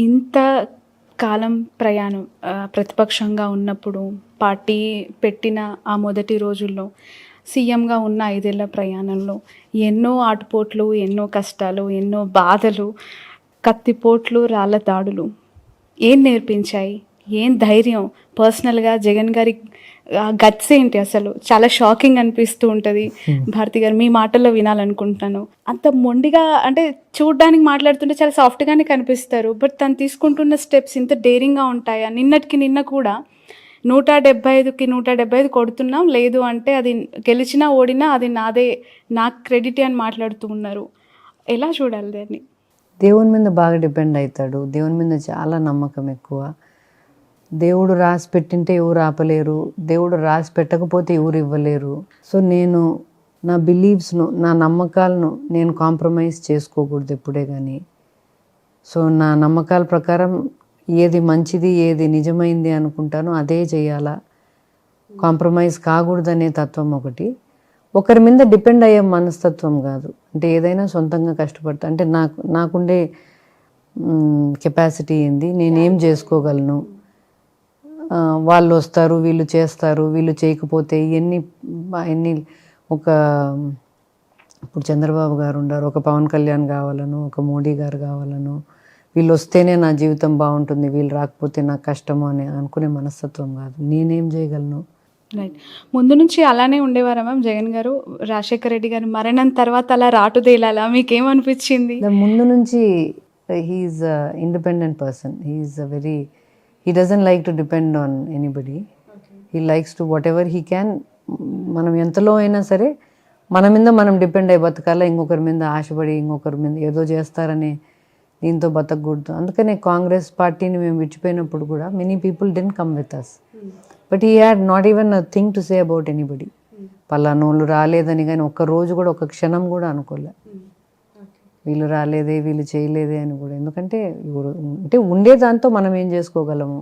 ఇంత కాలం ప్రయాణం ప్రతిపక్షంగా ఉన్నప్పుడు పార్టీ పెట్టిన ఆ మొదటి రోజుల్లో సీఎంగా ఉన్న 5 ఏళ్ల ప్రయాణంలో ఎన్నో ఆటుపోట్లు, ఎన్నో కష్టాలు, ఎన్నో బాధలు, కత్తిపోట్లు, రాళ్ళ దాడులు ఏం నేర్పించాయి? ఏం ధైర్యం? పర్సనల్‌గా జగన్ గారి గట్స్ ఏంటి అసలు? చాలా షాకింగ్ అనిపిస్తూ ఉంటది. భారతి గారు మీ మాటల్లో వినాలనుకుంటున్నాను. అంత మొండిగా అంటే చూడ్డానికి మాట్లాడుతుంటే చాలా సాఫ్ట్‌గానే కనిపిస్తారు. బట్ తను తీసుకుంటున్న స్టెప్స్ ఇంత డేరింగ్‌గా ఉంటాయా? నిన్నటికి నిన్న కూడా 175కి 175 కొడుతున్నాం. లేదు అంటే అది గెలిచినా, ఓడినా అది నాదే, నాకు క్రెడిటే అని మాట్లాడుతూ ఉన్నారు. ఎలా చూడాలి దాన్ని? దేవుని మీద బాగా డిపెండ్ అవుతాడు. దేవుని మీద చాలా నమ్మకం ఎక్కువ. దేవుడు రాసి పెట్టింటే ఎవరు ఆపలేరు, దేవుడు రాసి పెట్టకపోతే ఎవరు ఇవ్వలేరు. సో నేను నా బిలీవ్స్ను, నా నమ్మకాలను నేను కాంప్రమైజ్ చేసుకోకూడదు ఎప్పుడే కానీ. సో నా నమ్మకాల ప్రకారం ఏది మంచిది, ఏది నిజమైంది అనుకుంటానో అదే చేయాలా. కాంప్రమైజ్ కాకూడదనే తత్వం ఒకటి. ఒకరి మీద డిపెండ్ అయ్యే మనస్తత్వం కాదు. అంటే ఏదైనా సొంతంగా కష్టపడతా, అంటే నాకుండే కెపాసిటీ ఏంది, నేనేం చేసుకోగలను, వాళ్ళు వస్తారు, వీళ్ళు చేస్తారు, వీళ్ళు చేయకపోతే ఎన్ని ఒక ఇప్పుడు చంద్రబాబు గారు ఉన్నారు, ఒక పవన్ కళ్యాణ్ కావాలను, ఒక మోడీ గారు కావాలను, వీళ్ళు వస్తేనే నా జీవితం బాగుంటుంది, వీళ్ళు రాకపోతే నాకు కష్టము అని అనుకునే మనస్తత్వం కాదు. నేనేం చేయగలను. రైట్. ముందు నుంచి అలానే ఉండేవారా మ్యామ్ జగన్ గారు? రాజశేఖర రెడ్డి గారి మరణం తర్వాత అలా రాటుదేలాలా? మీకేమనిపించింది? ముందు నుంచి he is independent person. He doesn't like to depend on anybody. He likes to whatever he can. మనం ఎంతలో అయినా సరే మన మీద మనం డిపెండ్ అయ్యి బతకాల. ఇంకొకరి మీద ఆశపడి ఇంకొకరి మీద ఏదో చేస్తారని దీంతో బతకూడదు. అందుకనే కాంగ్రెస్ పార్టీని మేము విడిచిపోయినప్పుడు కూడా many people didn't come with us. But he had not even a thing to say about anybody. పలానోళ్ళు రాలేదని కానీ ఒక్క రోజు కూడా, ఒక్క క్షణం కూడా అనుకోలే. వీళ్ళు రాలేదే, వీళ్ళు చేయలేదే అని కూడా. ఎందుకంటే అంటే ఉండే దాంతో మనం ఏం చేసుకోగలము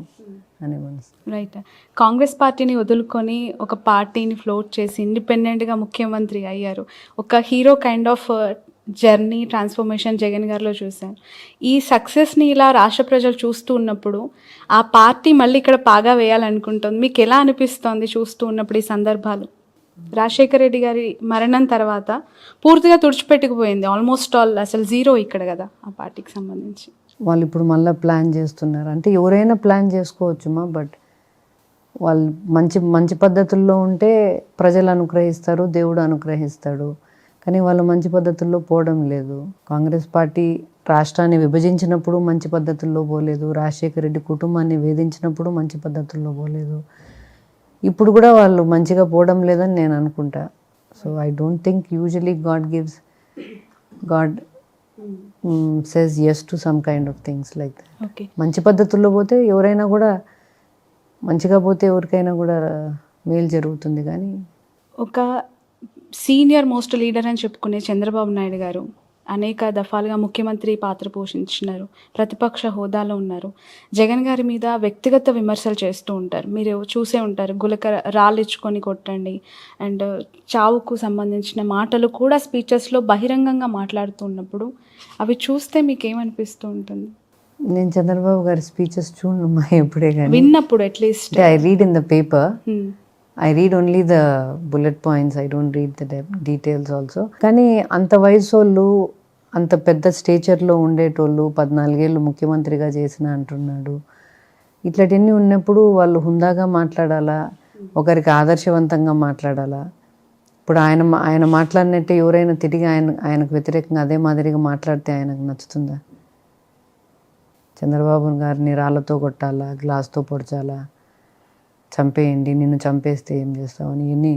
అనే మనసు. రైట్. కాంగ్రెస్ పార్టీని వదులుకొని ఒక పార్టీని ఫ్లోట్ చేసి ఇండిపెండెంట్గా ముఖ్యమంత్రి అయ్యారు. ఒక hero kind of journey, transformation Jagan గారిలో చూశాను. ఈ సక్సెస్ని ఇలా రాష్ట్ర ప్రజలు చూస్తూ ఉన్నప్పుడు ఆ పార్టీ మళ్ళీ ఇక్కడ పాగా వేయాలనుకుంటుంది. మీకు ఎలా అనిపిస్తోంది చూస్తూ ఉన్నప్పుడు ఈ సందర్భాలు? రాజశేఖర రెడ్డి గారి మరణం తర్వాత పూర్తిగా తుడిచిపెట్టుకుపోయింది. ఆల్మోస్ట్ ఆల్ అసలు జీరో ఇక్కడ కదా ఆ పార్టీకి సంబంధించి. వాళ్ళు ఇప్పుడు మళ్ళీ ప్లాన్ చేస్తున్నారు. అంటే ఎవరైనా ప్లాన్ చేసుకోవచ్చుమా, బట్ వాళ్ళు మంచి పద్ధతుల్లో ఉంటే ప్రజలు అనుగ్రహిస్తారు, దేవుడు అనుగ్రహిస్తాడు. కానీ వాళ్ళు మంచి పద్ధతుల్లో పోవడం లేదు. కాంగ్రెస్ పార్టీ రాష్ట్రాన్ని విభజించినప్పుడు మంచి పద్ధతుల్లో పోలేదు, రాజశేఖర రెడ్డి కుటుంబాన్ని వేధించినప్పుడు మంచి పద్ధతుల్లో పోలేదు. ఇప్పుడు కూడా వాళ్ళు మంచిగా పోవడం లేదని నేను అనుకుంటా. So I don't think usually God says yes to some kind of things like that. Okay. మంచి పద్ధతుల్లో పోతే ఎవరైనా కూడా, మంచిగా పోతే ఎవరికైనా కూడా మేలు జరుగుతుంది. కానీ ఒక సీనియర్ మోస్ట్ లీడర్ అని చెప్పుకునే చంద్రబాబు నాయుడు గారు అనేక దఫాలుగా ముఖ్యమంత్రి పాత్ర పోషించినారు, ప్రతిపక్ష హోదాలో ఉన్నారు. జగన్ గారి మీద వ్యక్తిగత విమర్శలు చేస్తూ ఉంటారు. మీరు చూసే ఉంటారు, గులక రాళ్ళిచ్చుకొని కొట్టండి అండ్ చావుకు సంబంధించిన మాటలు కూడా స్పీచెస్లో బహిరంగంగా మాట్లాడుతున్నప్పుడు అవి చూస్తే మీకు ఏమనిపిస్తూ ఉంటుంది? నేను చంద్రబాబు గారి స్పీచెస్ చూడను ఎప్పుడే కానీ. విన్నప్పుడు at least I read in the paper. I read only the bullet points. I don't read the details also. కానీ అంత వయసోళ్ళు, అంత పెద్ద స్టేచర్లో ఉండేటోళ్ళు 14 ఏళ్ళు ముఖ్యమంత్రిగా చేసిన అంటున్నాడు. ఇట్లాంటివన్నీ ఉన్నప్పుడు వాళ్ళు హుందాగా మాట్లాడాలా, ఒకరికి ఆదర్శవంతంగా మాట్లాడాలా. ఇప్పుడు ఆయన మాట్లాడినట్టే ఎవరైనా తిరిగి ఆయనకు వ్యతిరేకంగా అదే మాదిరిగా మాట్లాడితే ఆయనకు నచ్చుతుందా? చంద్రబాబు గారిని రాళ్ళతో కొట్టాలా, గ్లాస్తో పొడచాలా, చంపేయండి, నిన్ను చంపేస్తే ఏం చేస్తావని ఇవన్నీ.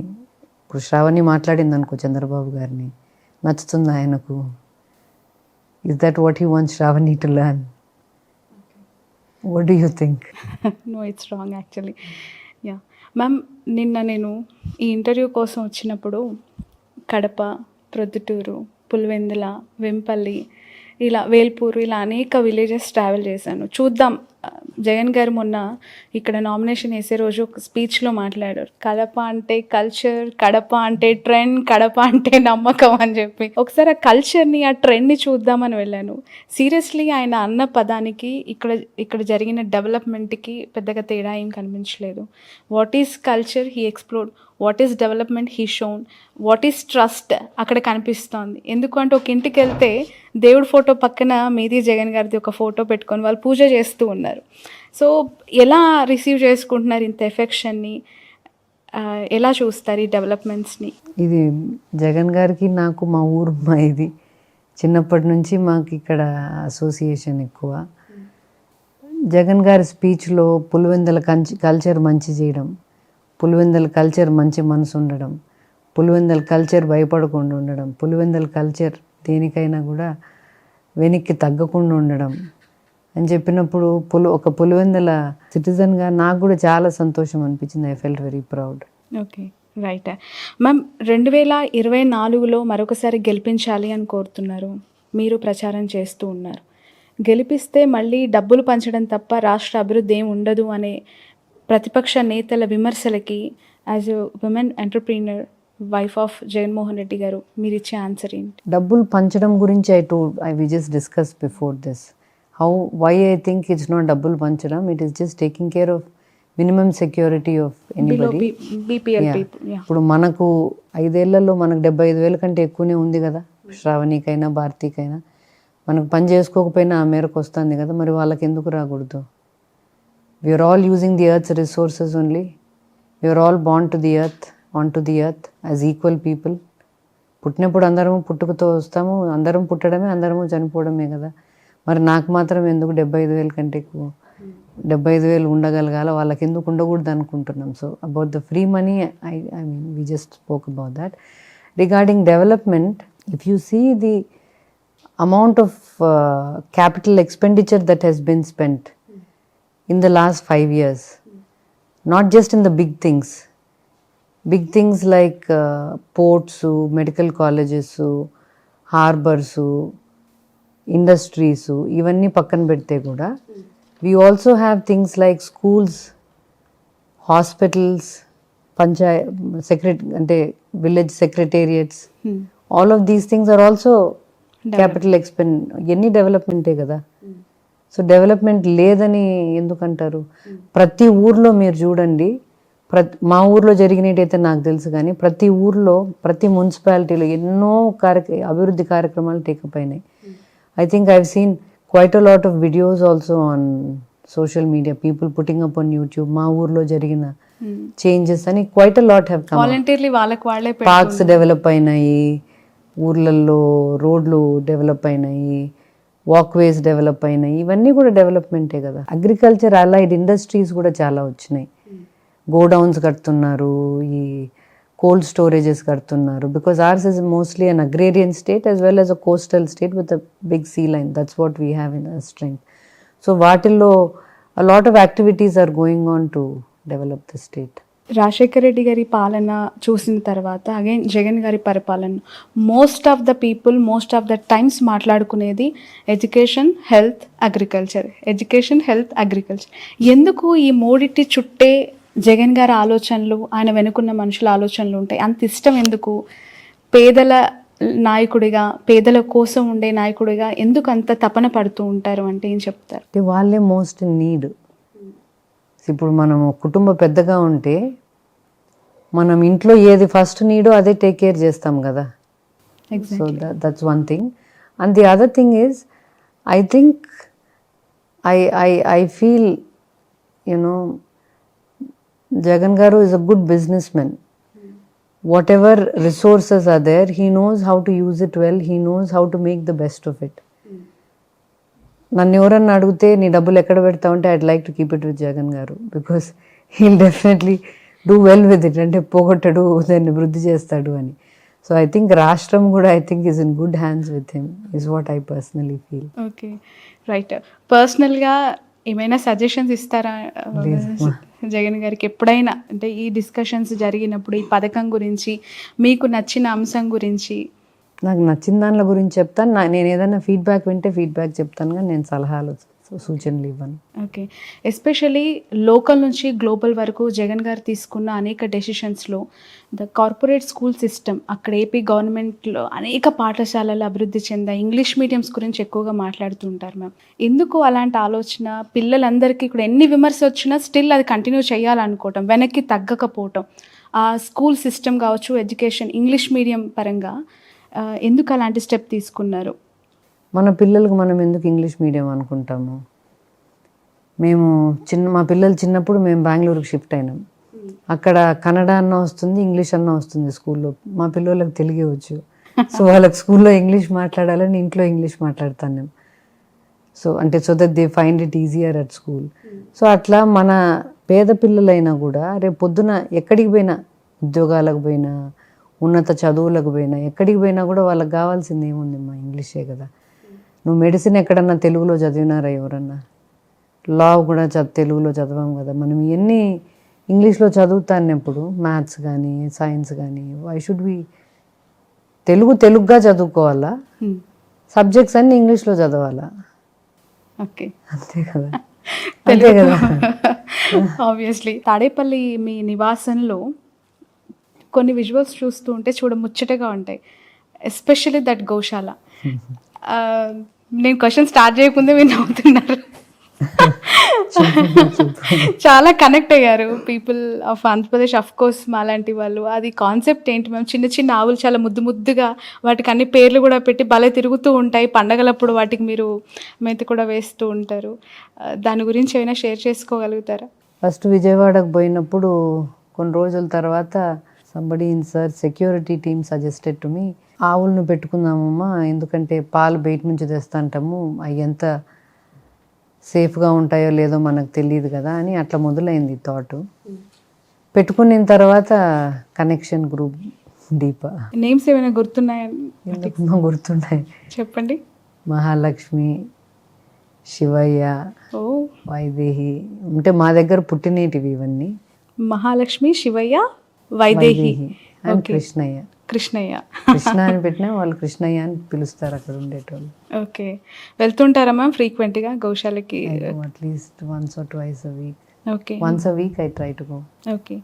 ఇప్పుడు శ్రావణి మాట్లాడింది అనుకో చంద్రబాబు గారిని, నచ్చుతుంది ఆయనకు? Is that what he wants Sravani to learn? What do you think? No, it's wrong actually. Yeah ma'am, నిన్న నేను ఈ ఇంటర్వ్యూ కోసం వచ్చినప్పుడు కడప, ప్రొద్దుటూరు, పులివెందుల, వెంపల్లి, ఇలా వేల్పూరు, ఇలా అనేక విలేజెస్ ట్రావెల్ చేశాను. చూద్దాం జగన్ గారు మొన్న ఇక్కడ నామినేషన్ వేసే రోజు ఒక స్పీచ్లో మాట్లాడారు, కడప అంటే కల్చర్, కడప అంటే ట్రెండ్, కడప అంటే నమ్మకం అని చెప్పి. ఒకసారి ఆ కల్చర్ని, ఆ ట్రెండ్ని చూద్దామని వెళ్ళాను. సీరియస్లీ ఆయన అన్న పదానికి ఇక్కడ జరిగిన డెవలప్మెంట్కి పెద్దగా తేడా ఏం కనిపించలేదు. What is culture he explored, what is development he shown, what is trust అక్కడ కనిపిస్తోంది. ఎందుకంటే ఒక ఇంటికి వెళ్తే దేవుడి ఫోటో పక్కన మీది జగన్ గారిది ఒక ఫోటో పెట్టుకొని వాళ్ళు పూజ చేస్తూ ఉన్నారు. సో ఎలా రిసీవ్ చేసుకుంటున్నారు ఇంత ఎఫెక్షన్ని, ఎలా చూస్తారు ఈ డెవలప్మెంట్స్ని? ఇది జగన్ గారికి నాకు మా ఊరు మా ఇది చిన్నప్పటి నుంచి మాకు ఇక్కడ అసోసియేషన్ ఎక్కువ. జగన్ గారి స్పీచ్లో పులివెందుల కల్చర్ మంచి చేయడం, పులివెందుల కల్చర్ మంచి మనసు ఉండడం, పులివెందుల కల్చర్ భయపడకుండా ఉండడం, పులివెందుల కల్చర్ దేనికైనా కూడా వెనక్కి తగ్గకుండా ఉండడం అని చెప్పినప్పుడు ఒక పులివెందుల సిటిజన్గా నాకు కూడా చాలా సంతోషం అనిపించింది. I felt very proud. Okay, right ma'am. 2024లో మరొకసారి గెలిపించాలి అని కోరుతున్నారు, మీరు ప్రచారం చేస్తూ ఉన్నారు. గెలిపిస్తే మళ్ళీ డబ్బులు పంచడం తప్ప రాష్ట్ర అభివృద్ధి ఏమి ఉండదు అనే ప్రతిపక్ష నేతల విమర్శలకి as a woman entrepreneur, wife of Jaganmohan Reddy garu, మీరు ఇచ్చే ఆన్సర్ ఏంటి? డబ్బులు పంచడం గురించి we just discuss before this why I think it's not డబ్బులు పంచడం, it is just taking care of minimum security of anybody. ఇప్పుడు మనకు 5 ఏళ్లలో మనకు 75,000 కంటే ఎక్కువనే ఉంది కదా, శ్రావణికైనా భారతికైనా. మనకు పని చేసుకోకపోయినా ఆ మేరకు వస్తుంది కదా, మరి వాళ్ళకి ఎందుకు రాకూడదు? We are all using the earth's resources only. We are all born to the earth, onto the earth as equal people. పుట్టినప్పుడు అందరము పుట్టుకతో వస్తాము, అందరం పుట్టడమే, అందరము చనిపోవడమే కదా. మరి నాకు మాత్రం ఎందుకు 75,000 కంటే ఎక్కువ? 75,000 ఉండగలగాల, వాళ్ళకి ఎందుకు ఉండకూడదు అనుకుంటున్నాం. So about the free money, I mean we just spoke about that. Regarding development, if you see the amount of capital expenditure that has been spent in the last 5 years, not just in the big things like ports, medical colleges, harbors, industries, ఇవన్నీ పక్కన పెడితే కూడా we also have things like schools, hospitals, అంటే village secretariats, all of these things are also capital ఎన్ని డెవలప్మెంటే కదా. So development లేదని ఎందుకంటారు? ప్రతి ఊర్లో మీరు చూడండి, మా ఊర్లో జరిగినట్టయితే నాకు తెలుసు, కానీ ప్రతి ఊర్లో, ప్రతి మున్సిపాలిటీలో ఎన్నో అభివృద్ధి కార్యక్రమాలు టేకప్ అయినాయి. I think I've seen quite a lot of videos also on social media, people putting up on YouTube, మా ఊర్లో జరిగిన చేంజెస్ అని quite a lot have come. Parks develop అయినాయి, ఊర్లలో రోడ్లు డెవలప్ అయినాయి, వాక్వేస్ డెవలప్ అయినాయి, ఇవన్నీ కూడా డెవలప్మెంటే కదా. అగ్రికల్చర్ అలైడ్ ఇండస్ట్రీస్ కూడా చాలా వచ్చినాయి. గోడౌన్స్ కడుతున్నారు, ఈ కోల్డ్ స్టోరేజెస్ కడుతున్నారు. Because ours is mostly an agrarian state as well as a coastal state with a big sea line. That's what we have in our strength. So వాటిల్లో a lot of activities are going on to develop the state. Rajasekhara Reddy గారి పాలన చూసిన తర్వాత again Jagan గారి పరిపాలన, most of the people most of the times మాట్లాడుకునేది education, health, agriculture, education, health, agriculture. ఎందుకు ఈ మూడిటి చుట్టే జగన్ గారి ఆలోచనలు, ఆయన వెనుకున్న మనుషుల ఆలోచనలు ఉంటాయి? అంత ఇష్టం ఎందుకు? పేదల నాయకుడిగా, పేదల కోసం ఉండే నాయకుడిగా ఎందుకు అంత తపన పడుతూ ఉంటారు అంటే ఏం చెప్తారు? వాళ్ళే మోస్ట్ నీడ్. ఇప్పుడు మనము కుటుంబ పెద్దగా ఉంటే మనం ఇంట్లో ఏది ఫస్ట్ నీడో అదే టేక్ కేర్ చేస్తాం కదా. So that's one thing. And the other thing is I think I feel you know Jagan Garu is a good businessman. Whatever resources are there, he knows how to use it well, he knows how to make the best of it. నన్ను ఎవరన్నా అడిగితే నీ డబ్బులు ఎక్కడ పెడతావు అంటే I'd like to keep it with Jagan garu, because he'll definitely do well with it. అంటే పోగొట్టడు, దాన్ని వృద్ధి చేస్తాడు అని. సో ఐ థింక్ రాష్ట్రం కూడా I think is in good hands with him, is what I personally feel. Okay, right. పర్సనల్గా ఏమైనా సజెషన్స్ ఇస్తారా జగన్ గారికి ఎప్పుడైనా? అంటే ఈ డిస్కషన్స్ జరిగినప్పుడు ఈ పథకం గురించి, మీకు నచ్చిన అంశం గురించి. నాకు నచ్చిన దానిల గురించి చెప్తాను. నేను ఏదైనా ఫీడ్బ్యాక్ వింటే ఫీడ్బ్యాక్ చెప్తాను, కానీ నేను సూచనలు ఇవ్వను. ఓకే. ఎస్పెషల్లీ లోకల్ నుంచి గ్లోబల్ వరకు జగన్ గారు తీసుకున్న అనేక డెసిషన్స్‌లో ద కార్పొరేట్ స్కూల్ సిస్టమ్ అక్కడ ఏపీ గవర్నమెంట్‌లో అనేక పాఠశాలలు అభివృద్ధి చెందాయి. ఇంగ్లీష్ మీడియమ్స్ గురించి ఎక్కువగా మాట్లాడుతూ ఉంటారు మ్యామ్. ఎందుకు అలాంటి ఆలోచన పిల్లలందరికీ కూడా ఎన్ని విమర్శ వచ్చినా స్టిల్ అది కంటిన్యూ చేయాలనుకోవటం, వెనక్కి తగ్గకపోవటం, ఆ స్కూల్ సిస్టమ్ కావచ్చు, ఎడ్యుకేషన్ ఇంగ్లీష్ మీడియం పరంగా ఎందుకు అలాంటి స్టెప్ తీసుకున్నారు? మన పిల్లలకు మనం ఎందుకు ఇంగ్లీష్ మీడియం అనుకుంటాము? మా పిల్లలు చిన్నప్పుడు మేము బెంగళూరుకి షిఫ్ట్ అయినాం. అక్కడ కన్నడ అన్న వస్తుంది, ఇంగ్లీష్ అన్న వస్తుంది స్కూల్లో. మా పిల్లలకు తెలుగే వచ్చు. సో వాళ్ళకి స్కూల్లో ఇంగ్లీష్ మాట్లాడాలని ఇంట్లో ఇంగ్లీష్ మాట్లాడతాను నేను. So that they find it easier at school. So అట్లా మన పేద పిల్లలైనా కూడా రేపు పొద్దున ఎక్కడికి పోయినా, ఉద్యోగాలకు పోయినా, ఉన్నత చదువులకు పోయినా, ఎక్కడికి పోయినా కూడా వాళ్ళకి కావాల్సింది ఏముంది? మా ఇంగ్లీషే కదా. నువ్వు మెడిసిన్ ఎక్కడన్నా తెలుగులో చదివినారా ఎవరన్నా? లా కూడా తెలుగులో చదవం కదా. మనం ఇవన్నీ ఇంగ్లీష్లో చదువుతాన్నప్పుడు మ్యాథ్స్ కానీ సైన్స్ కానీ వై షుడ్ బి తెలుగుగా చదువుకోవాలా? సబ్జెక్ట్స్ అన్నీ ఇంగ్లీష్లో చదవాలా? ఓకే, అంతే కదా. అంతే కదా. ఆబ్వియస్లీ తాడేపల్లి మీ నివాసంలో కొన్ని విజువల్స్ చూస్తూ ఉంటే చూడముచ్చటగా ఉంటాయి. ఎస్పెషల్లీ దట్ గోశాల. నేను క్వశ్చన్ స్టార్ట్ చేయకముందే మీరు నవ్వుతున్నారు. చాలా కనెక్ట్ అయ్యారు people of Andhra Pradesh, of course మాలాంటి వాళ్ళు. అది కాన్సెప్ట్ ఏంటి మేము? చిన్న చిన్న ఆవులు చాలా ముద్దుగా వాటికి అన్ని పేర్లు కూడా పెట్టి భలే తిరుగుతూ ఉంటాయి. పండగలప్పుడు వాటికి మీరు మేత కూడా వేస్తూ ఉంటారు. దాని గురించి ఏమైనా షేర్ చేసుకోగలుగుతారా? ఫస్ట్ విజయవాడకు పోయినప్పుడు కొన్ని రోజుల తర్వాత somebody in sir security team suggested to me, ఆవులను పెట్టుకుందామమ్మా, ఎందుకంటే పాలు బయట నుంచి తెస్తాంటాము, అవి ఎంత సేఫ్గా ఉంటాయో లేదో మనకు తెలియదు కదా అని అట్లా మొదలైంది థాట్. పెట్టుకున్న తర్వాత కనెక్షన్ గ్రూప్ దీప. నేమ్స్ ఏమైనా గుర్తున్నాయా? ఎందుకు గుర్తున్నాయి, చెప్పండి. మహాలక్ష్మి, శివయ్య, వైదేహి, అంటే మా దగ్గర పుట్టినేటివి ఇవన్నీ. మహాలక్ష్మి, శివయ్య, వైదేహి అండ్ కృష్ణయ్య. కృష్ణ అని పెట్టినా వాళ్ళు కృష్ణయ్య అని పిలుస్తారు అక్కడ ఉండేటోళ్ళు. ఓకే. వెళ్తుంటారా మ్యామ్ ఫ్రీక్వెంట్గా గోశాలకి? అట్లీస్ట్ once or twice a week. Okay. once a week I try to go. Okay.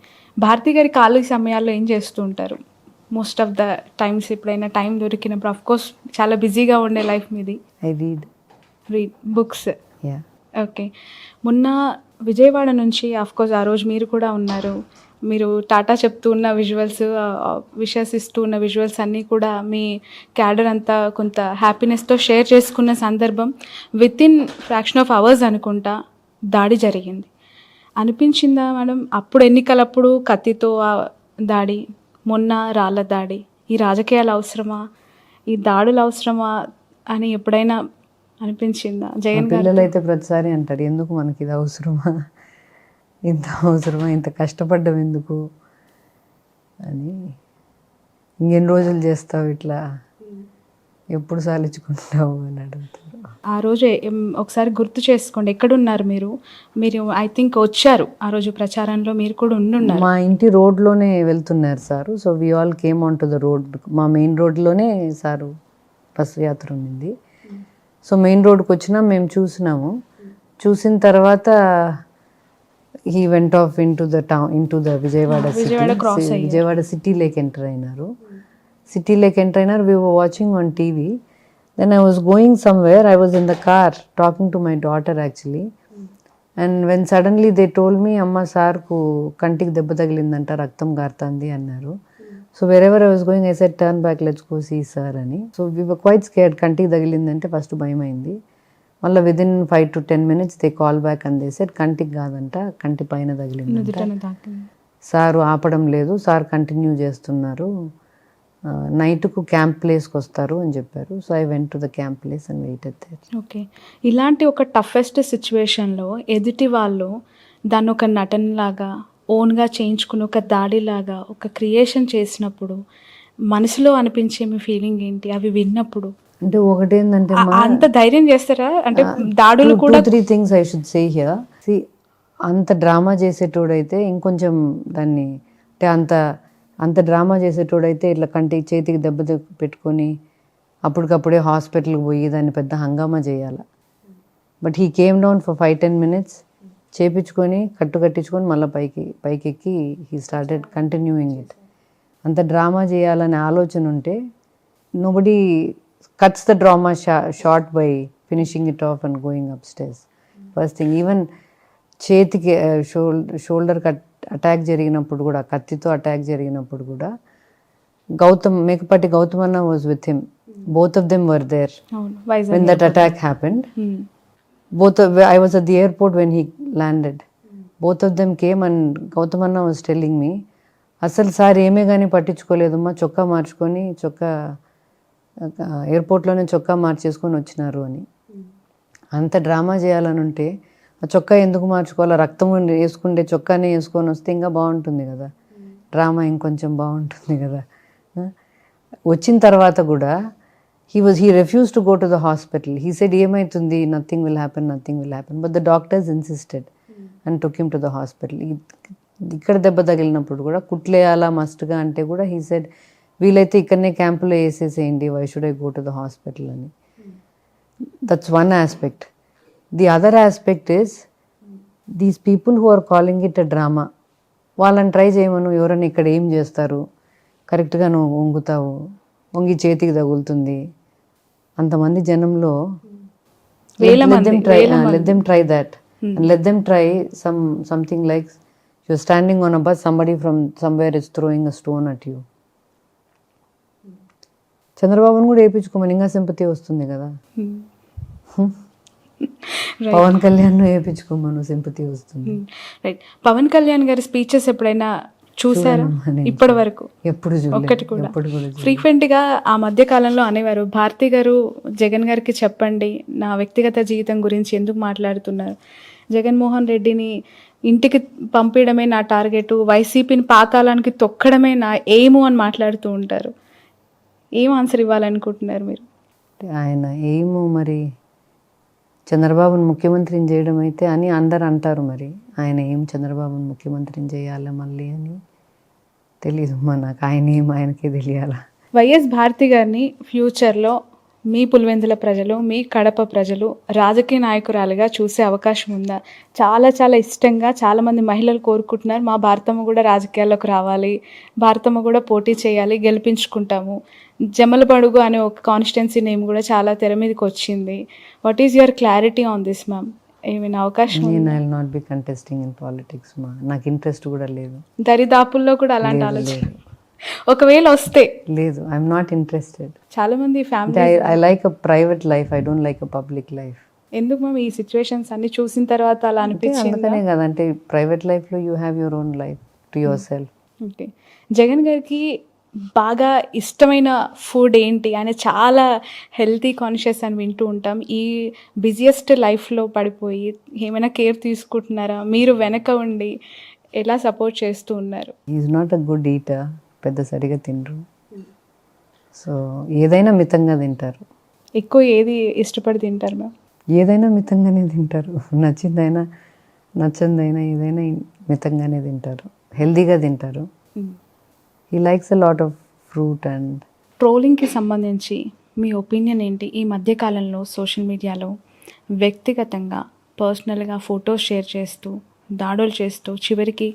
Bharathi గారి ఖాళీ సమయాల్లో ఏం చేస్తూ ఉంటారు మోస్ట్ ఆఫ్ ద టైమ్స్? ఎప్పుడైనా టైం దొరికినప్పుడు, ఆఫ్ కోర్స్ చాలా బిజీగా ఉండే లైఫ్ మీది. I read books. yeah. Okay. మొన్న విజయవాడ నుంచి ఆఫ్ కోర్స్ ఆ రోజు మీరు కూడా ఉన్నారు. మీరు టాటా చెప్తూ ఉన్న విజువల్స్, విషెస్ ఇస్తూ ఉన్న విజువల్స్ అన్నీ కూడా మీ క్యాడర్ అంతా కొంత హ్యాపీనెస్తో షేర్ చేసుకున్న సందర్భం. With in fraction of hours అనుకుంటా దాడి జరిగింది. అనిపించిందా మేడం అప్పుడు ఎన్నికలప్పుడు కత్తితో దాడి, మొన్న రాళ్ళ దాడి, ఈ రాజకీయాలు అవసరమా, ఈ దాడులు అవసరమా అని ఎప్పుడైనా అనిపించిందా? జగన్ గారు పిల్లలు అయితే ప్రతిసారి అంటారు, ఎందుకు మనకి ఇది అవసరమా, ఇంత అవసరమా, ఇంత కష్టపడ్డం ఎందుకు అని, ఇంకెన్ని రోజులు చేస్తావు ఇట్లా, ఎప్పుడు సాలించుకుంటావు అని అడుగుతారు. ఆ రోజు ఒకసారి గుర్తు చేసుకోండి, ఎక్కడున్నారు మీరు? ఐ థింక్ వచ్చారు ఆ రోజు ప్రచారంలో, మీరు కూడా ఉండున్నారు. మా ఇంటి రోడ్లోనే వెళ్తున్నారు sir. So we all came on to the road. మా మెయిన్ రోడ్లోనే సారు బస్సు యాత్ర ఉంది. సో మెయిన్ రోడ్కి వచ్చినా మేము చూసినాము. చూసిన తర్వాత he went off in to the town, in to the Vijayawada సిటీలోకి ఎంటర్ అయినారు. We were watching on TV. Then I was going somewhere. I was in the car talking to my daughter actually. And when suddenly they told me, Amma saarku kantiki debba tagilindanta, raktam gartandi annaru. So wherever I was going, I said, turn back, let's go see sir ani. So we were quite scared. Kantiki tagilindante first bhayamaindi. Malla within 5 to 10 minutes they called back and they said, kantiki gaadanta, kanti paina tagilindanta. Sir ఆపడం లేదు, sir continue చేస్తున్నారు, నైట్కు camp ప్లేస్కి వస్తారు అని చెప్పారు. So I went to the camp place and waited there. Okay. ఇలాంటి ఒక toughest సిచ్యువేషన్లో ఎదుటి వాళ్ళు దాన్ని ఒక నటనలాగా ఓన్గా చేయించుకుని ఒక దాడిలాగా ఒక క్రియేషన్ చేసినప్పుడు మనసులో అనిపించే మీ ఫీలింగ్ ఏంటి అవి విన్నప్పుడు? అంటే ఒకటేంటంటే అంత ధైర్యం చేస్తారా? అంటే దాడులు కూడా 3 things I should say here. See, అంత డ్రామా చేసేటోడైతే ఇంకొంచెం దాన్ని, అంటే అంత డ్రామా చేసేటోడైతే ఇట్లా చేతికి దెబ్బ పెట్టుకొని అప్పటికప్పుడే హాస్పిటల్కి పోయి దాన్ని పెద్ద హంగామా చేయాలి. But he came down for 5-10 minutes, చేపించుకొని కట్టించుకొని మళ్ళీ పైకెక్కి హీ స్టార్టెడ్ కంటిన్యూయింగ్ ఇట్. అంత డ్రామా చేయాలనే ఆలోచన ఉంటే nobody cuts the drama short by finishing it off and going up stairs. First thing, even చేతికి షోల్డర్ అటాక్ జరిగినప్పుడు కూడా, కత్తితో అటాక్ జరిగినప్పుడు కూడా మేకపాటి గౌతమ్ అన్న was with him. Both of them were there when that attack happened. I was at the airport when he landed. Both of them came and Gautam Anna was telling me, అసలు sir ఏమే కానీ పట్టించుకోలేదమ్మా, చొక్కా మార్చుకొని ఎయిర్పోర్ట్లోనే చొక్కా మార్చేసుకొని వచ్చినారు అని. అంత drama చేయాలని ఉంటే ఆ చొక్కా ఎందుకు మార్చుకోవాలా, రక్తం వేసుకుంటే చొక్కానే వేసుకొని వస్తే ఇంకా బాగుంటుంది కదా, డ్రామా ఇంకొంచెం బాగుంటుంది కదా. వచ్చిన తర్వాత కూడా he refused to go to the hospital. He said, ఏమైతుంది, nothing will happen. But the doctors insisted and took him to the hospital. ఇక్కడ దెబ్బ తగిలినప్పుడు కూడా కుట్లేయాలా మస్ట్గా అంటే కూడా he said, వీలైతే ఇక్కడనే క్యాంపులో వేసేసేయండి, why should I go to the hospital అని. That's one aspect. The other aspect is these people who are calling it a drama, వాళ్ళని ట్రై చేయమను, ఎవరైనా ఇక్కడ ఏం చేస్తారు, కరెక్ట్గా నువ్వు వంగుతావు, వంగి చేతికి తగులుతుంది, అంతమంది జనంలో let them try that. And let them try something like you're standing on a bus, somebody from somewhere is throwing a stone at you. చంద్రబాబును కూడా వేయించుకోమని ఇంకా సింపతి వస్తుంది కదా. పవన్ కళ్యాణ్ వేయించుకోమను, సింపతి వస్తుంది. రైట్. పవన్ కళ్యాణ్ గారి స్పీచెస్ ఎప్పుడైనా చూసారా? ఇప్పటి వరకు ఎప్పుడు ఒక్కటి కూడా. ఫ్రీక్వెంట్గా ఆ మధ్య కాలంలో అనేవారు, భారతి గారు జగన్ గారికి చెప్పండి నా వ్యక్తిగత జీవితం గురించి ఎందుకు మాట్లాడుతున్నారు, జగన్మోహన్ రెడ్డిని ఇంటికి పంపించడమే నా టార్గెట్, వైసీపీని పాతాళానికి తొక్కడమే నా ఎయిము అని మాట్లాడుతూ ఉంటారు. ఏం ఆన్సర్ ఇవ్వాలనుకుంటున్నారు మీరు? ఆయన ఎయిము మరి చంద్రబాబును ముఖ్యమంత్రిని చేయడం అయితే అని అందరు అంటారు. మరి ఆయన ఏం చంద్రబాబును ముఖ్యమంత్రిని చేయాలి మళ్ళీ అని తెలీదు నాకు. ఆయన ఏం ఆయనకే తెలియాలా. వైఎస్ భారతి గారిని ఫ్యూచర్లో మీ పులివెందుల ప్రజలు, మీ కడప ప్రజలు రాజకీయ నాయకురాలుగా చూసే అవకాశం ఉందా? చాలా చాలా ఇష్టంగా చాలామంది మహిళలు కోరుకుంటున్నారు, మా భారతమ్మ కూడా రాజకీయాల్లోకి రావాలి, భారతమ్మ కూడా పోటీ చేయాలి, గెలిపించుకుంటాము. జమలబడుగు అనే ఒక కాన్స్టిట్యున్సీ నేమ్ కూడా చాలా తెర మీదకి వచ్చింది. What is your clarity on this ma'am? ఏమైనా అవకాశం? నేను I will not be contesting in politics మా, నాకు ఇంట్రెస్ట్ కూడా లేదు. దరిదాపుల్లో కూడా అలాంటి ఆలోచన ఒకవేళ వస్తే? లేదు, ఐఎమ్ నాట్ ఇంట్రెస్టెడ్. చాలా మంది family I like a private life, I don't like a public life. ఎందుకు మ్యామ్ ఈ సిచ్యువేషన్స్ అన్ని చూసిన తర్వాత అలా అనిపించింది? అందుకనే కదా, అంటే ప్రైవేట్ లైఫ్లో you have your own life to your self. Okay. Jagan గారికి బాగా ఇష్టమైన ఫుడ్ ఏంటి? ఆయన చాలా హెల్తీ కాన్షియస్ అని వింటూ ఉంటాం. ఈ బిజియెస్ట్ లైఫ్లో పడిపోయి ఏమైనా కేర్ తీసుకుంటున్నారా? మీరు వెనక ఉండి ఎలా సపోర్ట్ చేస్తూ ఉన్నారు? Is not a good eater, పెద్ద సరిగా తినరు. సో ఏదైనా మితంగా తింటారు. ఎక్కువ ఏది ఇష్టపడి తింటారు మ్యామ్? ఏదైనా మితంగానే తింటారు. నచ్చిందైనా నచ్చందైనా ఏదైనా మితంగానే తింటారు, హెల్దీగా తింటారు. He likes a lot of fruit. And ట్రోలింగ్కి సంబంధించి మీ ఒపీనియన్ ఏంటి? ఈ మధ్యకాలంలో సోషల్ మీడియాలో వ్యక్తిగతంగా పర్సనల్గా ఫొటోస్ షేర్ చేస్తూ దాడులు చేస్తూ చివరికి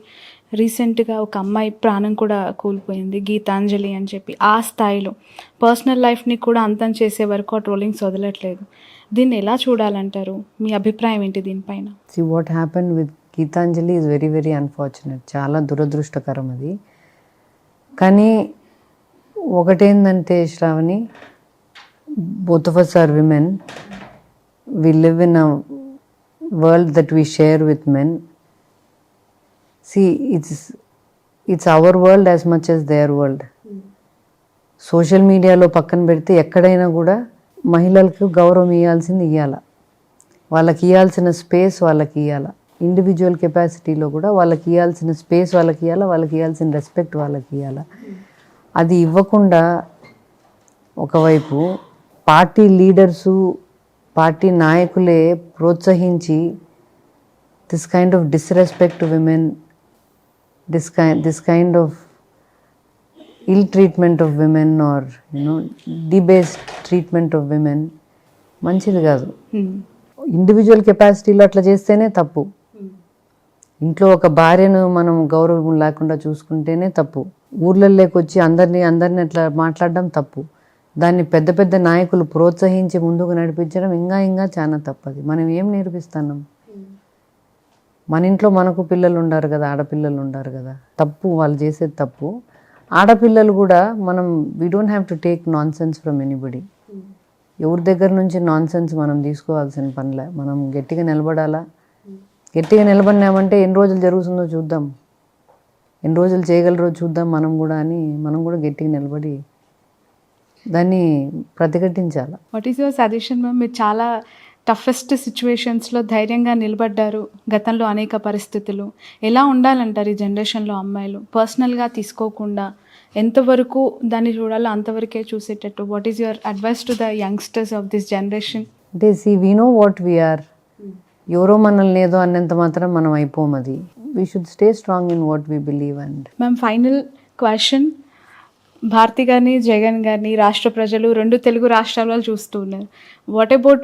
రీసెంట్గా ఒక అమ్మాయి ప్రాణం కూడా కోల్పోయింది, గీతాంజలి అని చెప్పి. ఆ స్థాయిలో పర్సనల్ లైఫ్ని కూడా అంతం చేసే వరకు ఆ ట్రోలింగ్స్ వదలట్లేదు. దీన్ని ఎలా చూడాలంటారు? మీ అభిప్రాయం ఏంటి దీనిపైన? See what happened with Gitanjali is very very unfortunate. చాలా దురదృష్టకరం అది. కానీ ఒకటేందంటే Shravani, both of us are women. We live in a world that we share with men. See, it's our world as much as their world. Social మీడియాలో పక్కన పెడితే ఎక్కడైనా కూడా మహిళలకు గౌరవం ఇవ్వాల్సింది ఇవ్వాల, వాళ్ళకి ఇవ్వాల్సిన స్పేస్ వాళ్ళకి ఇవ్వాల. ఇండివిజువల్ కెపాసిటీలో కూడా వాళ్ళకి ఇవ్వాల్సిన స్పేస్ వాళ్ళకి ఇవ్వాల, వాళ్ళకి ఇవ్వాల్సిన రెస్పెక్ట్ వాళ్ళకి ఇవ్వాల. అది ఇవ్వకుండా ఒకవైపు పార్టీ లీడర్సు, పార్టీ నాయకులే ప్రోత్సహించి this kind of disrespect to women, this kind of ill treatment of women, or debased treatment of women, మంచిది కాదు. ఇండివిజువల్ కెపాసిటీలో అట్లా చేస్తేనే తప్పు. ఇంట్లో ఒక భార్యను మనం గౌరవం లేకుండా చూసుకుంటేనే తప్పు. ఊర్లలోకి వచ్చి అందరినీ అట్లా మాట్లాడడం తప్పు. దాన్ని పెద్ద పెద్ద నాయకులు ప్రోత్సహించి ముందుకు నడిపించడం ఇంకా చాలా తప్పది. మనం ఏం నేర్పిస్తున్నాం? మన ఇంట్లో మనకు పిల్లలు ఉండారు కదా, ఆడపిల్లలు ఉండారు కదా. తప్పు, వాళ్ళు చేసేది తప్పు. ఆడపిల్లలు కూడా మనం we don't have to take non sense from anybody. ఎవరి దగ్గర నుంచి నాన్ సెన్స్ మనం తీసుకోవాల్సిన పనిలే. మనం గట్టిగా నిలబడాలా. గట్టిగా నిలబడినామంటే ఎన్ని రోజులు జరుగుతుందో చూద్దాం, ఎన్ని రోజులు చేయగలరో చూద్దాం మనం కూడా అని మనం కూడా గట్టిగా నిలబడి దాన్ని ప్రతిఘటించాలి. What is your suggestion ma'am? మీరు చాలా టఫెస్ట్ సిచ్యువేషన్స్లో ధైర్యంగా నిలబడ్డారు. గతంలో అనేక పరిస్థితులు ఎలా ఉండాలంటారు ఈ జనరేషన్లో అమ్మాయిలు? పర్సనల్గా తీసుకోకుండా ఎంతవరకు దాన్ని చూడాలో అంతవరకే చూసేటట్టు. What is your advice to the youngsters of this generation? అంటే వీ నో వాట్ వీఆర్. ఎవరో మనల్ని ఏదో అన్నంత మాత్రం మనం అయిపోం. అది we should stay strong in what we believe. And ma'am, final question. Bharathi గారిని, జగన్ గారిని రాష్ట్ర ప్రజలు 2 తెలుగు రాష్ట్రాల్లో చూస్తూ ఉన్నారు. What about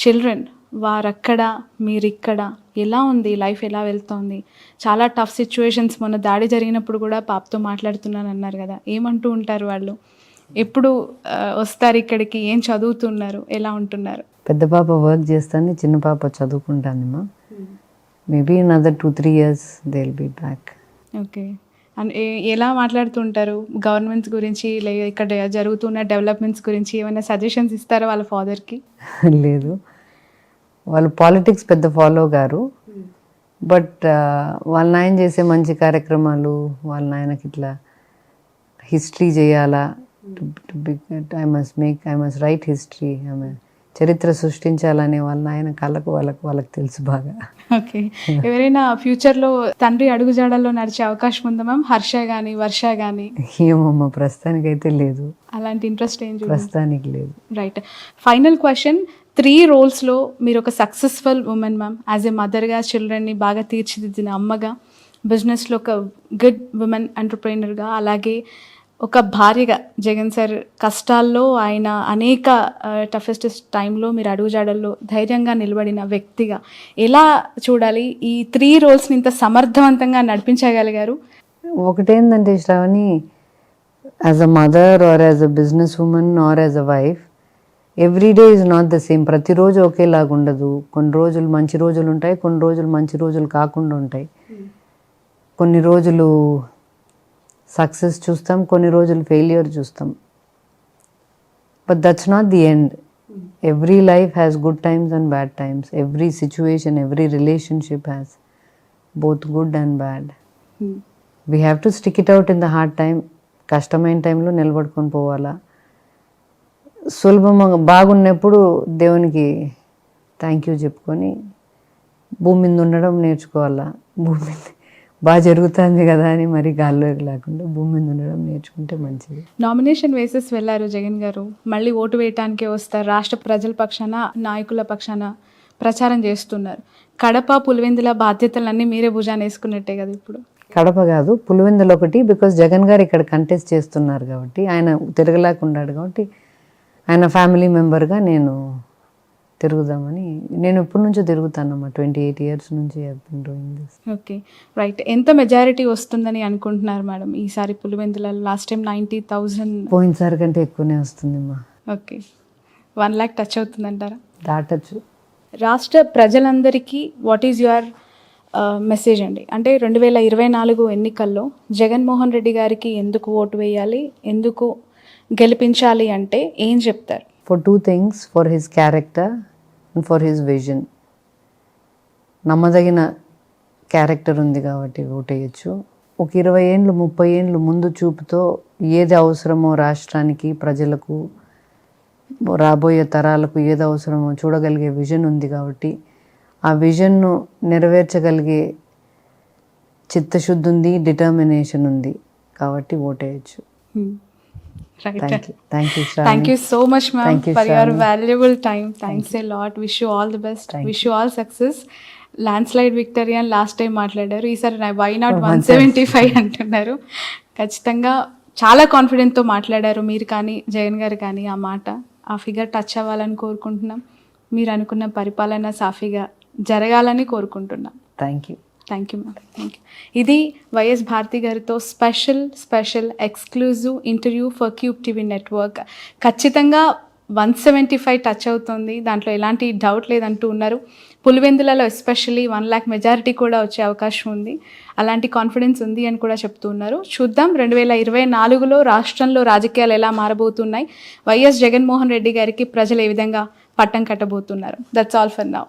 children? వారక్కడ, మీరిక్కడ, ఎలా ఉంది లైఫ్, ఎలా వెళ్తోంది? చాలా టఫ్ సిచ్యువేషన్స్. మొన్న దాడి జరిగినప్పుడు కూడా పాపతో మాట్లాడుతున్నాను అన్నారు కదా, ఏమంటూ ఉంటారు వాళ్ళు? ఎప్పుడు వస్తారు ఇక్కడికి? ఏం చదువుతున్నారు? ఎలా ఉంటున్నారు? పెద్ద పాప వర్క్ చేస్తాను, చిన్న పాప చదువుకుంటానమ్మా. Maybe in other 2-3 years they will be back. Okay. And ఎలా మాట్లాడుతుంటారు గవర్నమెంట్స్ గురించి, లేదా ఇక్కడ జరుగుతున్న డెవలప్మెంట్స్ గురించి? ఏమైనా సజెషన్స్ ఇస్తారా వాళ్ళ ఫాదర్కి? లేదు, వాళ్ళు పాలిటిక్స్ పెద్ద ఫాలో గారు. బట్ వాళ్ళ నాయన చేసే మంచి కార్యక్రమాలు, వాళ్ళ నాయనకి ఇట్లా హిస్టరీ చేయాలా, ఐ మస్ట్ రైట్ హిస్టరీ, చరిత్ర సృష్టించాలనే వాళ్ళ నాయన కళ్ళకు వాళ్ళకు తెలుసు బాగా. ఓకే. ఎవరైనా ఫ్యూచర్లో తండ్రి అడుగుజాడల్లో నడిచే అవకాశం ఉందా మ్యామ్? హర్ష కానీ, వర్ష కానీ? ఏమమ్మా, ప్రస్తుతానికైతే లేదు. అలాంటి ఇంట్రెస్ట్ ఏం ప్రస్తుతానికి లేదు. రైట్. Final question. 3 రోల్స్లో మీరు ఒక successful woman ma'am. As a మదర్గా, చిల్డ్రన్ని బాగా తీర్చిదిద్దిన అమ్మగా, బిజినెస్లో ఒక గుడ్ ఉమెన్ ఎంటర్ప్రైనర్గా, అలాగే ఒక భార్యగా, జగన్ సార్ కష్టాల్లో ఆయన అనేక టఫెస్ట్ టైంలో మీరు అడుగుజాడల్లో ధైర్యంగా నిలబడిన వ్యక్తిగా ఎలా చూడాలి? ఈ 3 రోల్స్ని ఇంత సమర్థవంతంగా నడిపించగలిగారు. ఒకటేంటంటే Sravani, as a mother or as a business woman or as a wife, every day is not the same. ప్రతిరోజు ఒకేలాగా ఉండదు. కొన్ని రోజులు మంచి రోజులు ఉంటాయి, కొన్ని రోజులు మంచి రోజులు కాకుండా ఉంటాయి. కొన్ని రోజులు సక్సెస్ చూస్తాం, కొన్ని రోజులు ఫెయిల్యూర్ చూస్తాం. But that's not the end. Every life has good times and bad times. Every situation, every relationship has both good and bad. We have to stick it out in the hard time. కష్టమైన టైంలో నిలబడుకొని పోవాలా. సులభంగా బాగున్నప్పుడు దేవునికి thank you చెప్పుకొని భూమి మీద ఉండడం నేర్చుకోవాలా. భూమి మీద బాగా జరుగుతుంది కదా అని మరి గాల్లో లేకుండా భూమి మీద ఉండడం నేర్చుకుంటే మంచిది. నామినేషన్ వేసేసి వెళ్ళారు జగన్ గారు, మళ్ళీ ఓటు వేయటానికే వస్తారు. రాష్ట్ర ప్రజల పక్షాన, నాయకుల పక్షాన ప్రచారం చేస్తున్నారు. కడప, పులివెందుల బాధ్యతలన్నీ మీరే భుజాన వేసుకున్నట్టే కదా ఇప్పుడు? కడప కాదు, పులివెందులు ఒకటి. బికాస్ జగన్ గారు ఇక్కడ కంటెస్ట్ చేస్తున్నారు కాబట్టి, ఆయన తిరగలేకున్నాడు కాబట్టి, ఆయన ఫ్యామిలీ మెంబర్గా నేను తిరుగుదామని. నేను ఎప్పటి నుంచో తిరుగుతానమ్మా, 28 years నుంచి. Okay, right. ఎంత మెజారిటీ వస్తుందని అనుకుంటున్నారు మేడం ఈసారి పులివెందులలో? Last time 90,000. పోయినసారి కంటే ఎక్కువనే వస్తుందమ్మా. ఓకే, 1 lakh టచ్ అవుతుందంటారా? దాటచ్చు. రాష్ట్ర ప్రజలందరికీ వాట్ ఈజ్ యువర్ మెసేజ్ అండి? అంటే 2024 ఎన్నికల్లో జగన్మోహన్ రెడ్డి గారికి ఎందుకు ఓటు వేయాలి, ఎందుకు గెలిపించాలి అంటే ఏం చెప్తారు? For 2 things, for his character and for his vision. నమ్మదగిన క్యారెక్టర్ ఉంది కాబట్టి ఓటేయచ్చు. ఒక 20 ఏళ్ళు 30 ఏళ్ళు ముందు చూపుతో ఏది అవసరమో రాష్ట్రానికి, ప్రజలకు, రాబోయే తరాలకు ఏది అవసరమో చూడగలిగే విజన్ ఉంది కాబట్టి, ఆ విజన్ను నెరవేర్చగలిగే చిత్తశుద్ధి ఉంది, డిటర్మినేషన్ ఉంది కాబట్టి ఓటేయచ్చు. Right. Thank you, Shravani. Thank you so much, ma'am, Thank you, for your Shravani. valuable time. Thanks a lot. Wish you all the best. Wish you all success. Landslide victory అని last time మాట్లాడారు, ఈసారి why not 175 అంటున్నారు. ఖచ్చితంగా చాలా కాన్ఫిడెంట్తో మాట్లాడారు మీరు కానీ, జగన్ గారు కానీ. ఆ మాట, ఆ ఫిగర్ టచ్ అవ్వాలని కోరుకుంటున్నాం. మీరు అనుకున్న పరిపాలన సాఫీగా జరగాలని కోరుకుంటున్నాం. Thank you. Thank you ma'am. Thank you. ఇది వైఎస్ భారతి గారితో special exclusive interview for cube TV network. ఖచ్చితంగా 175 టచ్ అవుతుంది, దాంట్లో ఎలాంటి డౌట్ లేదంటూ ఉన్నారు. పులివెందులలో ఎస్పెషల్లీ 1 lakh మెజారిటీ కూడా వచ్చే అవకాశం ఉంది, అలాంటి కాన్ఫిడెన్స్ ఉంది అని కూడా చెప్తూ ఉన్నారు. చూద్దాం 2024లో రాష్ట్రంలో రాజకీయాలు ఎలా మారబోతున్నాయి, వైఎస్ జగన్మోహన్ రెడ్డి గారికి ప్రజలు ఏ విధంగా పట్టం కట్టబోతున్నారు. That's all for now.